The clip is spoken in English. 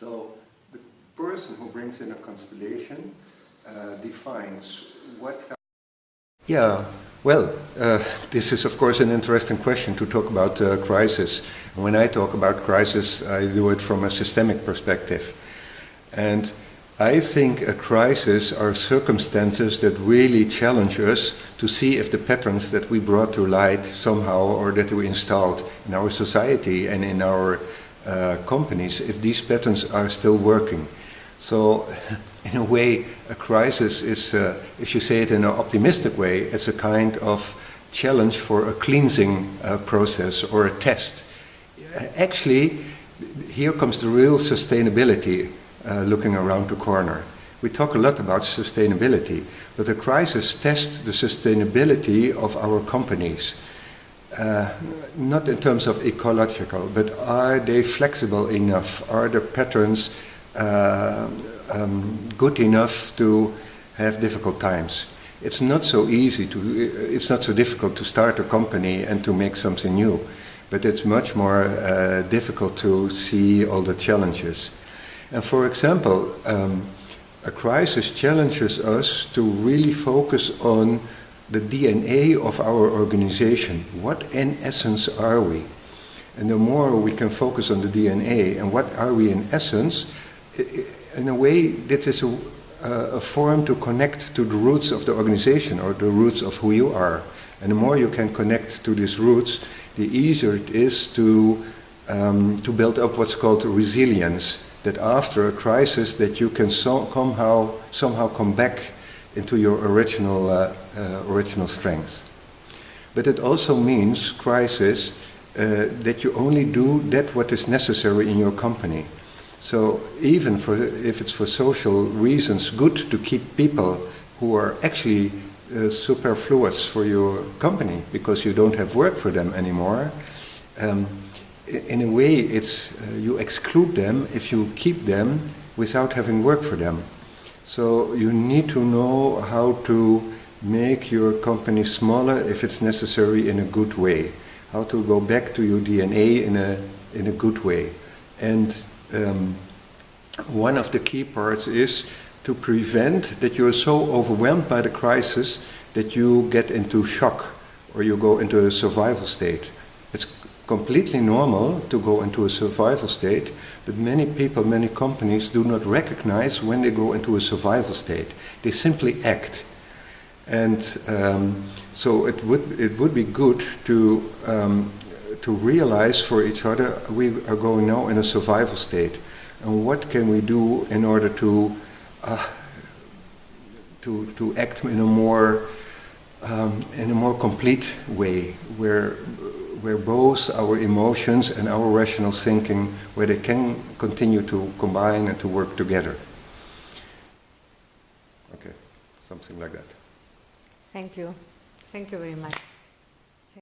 So the person who brings in a constellation defines what... Yeah, well, this is of course an interesting question to talk about crisis. And when I talk about crisis, I do it from a systemic perspective. And I think a crisis are circumstances that really challenge us to see if the patterns that we brought to light somehow, or that we installed in our society and in our companies, if these patterns are still working. So, in a way, a crisis is, if you say it in an optimistic way, it's a kind of challenge for a cleansing process or a test. Actually, here comes the real sustainability looking around the corner. We talk a lot about sustainability, but a crisis tests the sustainability of our companies. Not in terms of ecological, but are they flexible enough? Are the patterns good enough to have difficult times? It's not so easy it's not so difficult to start a company and to make something new, but it's much more difficult to see all the challenges. And for example, a crisis challenges us to really focus on the DNA of our organization. What in essence are we? And the more we can focus on the DNA and what are we in essence, in a way this is a form to connect to the roots of the organization or the roots of who you are. And the more you can connect to these roots, the easier it is to build up what's called resilience. That after a crisis that you can somehow come back into your original strengths. But it also means crisis that you only do that what is necessary in your company. So even if it's for social reasons, good to keep people who are actually superfluous for your company because you don't have work for them anymore. In a way, it's you exclude them if you keep them without having work for them. So you need to know how to make your company smaller if it's necessary in a good way. How to go back to your DNA in a good way. And one of the key parts is to prevent that you're so overwhelmed by the crisis that you get into shock or you go into a survival state. It's completely normal to go into a survival state, but many people, many companies do not recognize when they go into a survival state. They simply act. And so it would be good to realize for each other, we are going now in a survival state. And what can we do in order to act in a more complete way, where both our emotions and our rational thinking, where they can continue to combine and to work together. Okay, something like that. Thank you. Thank you very much.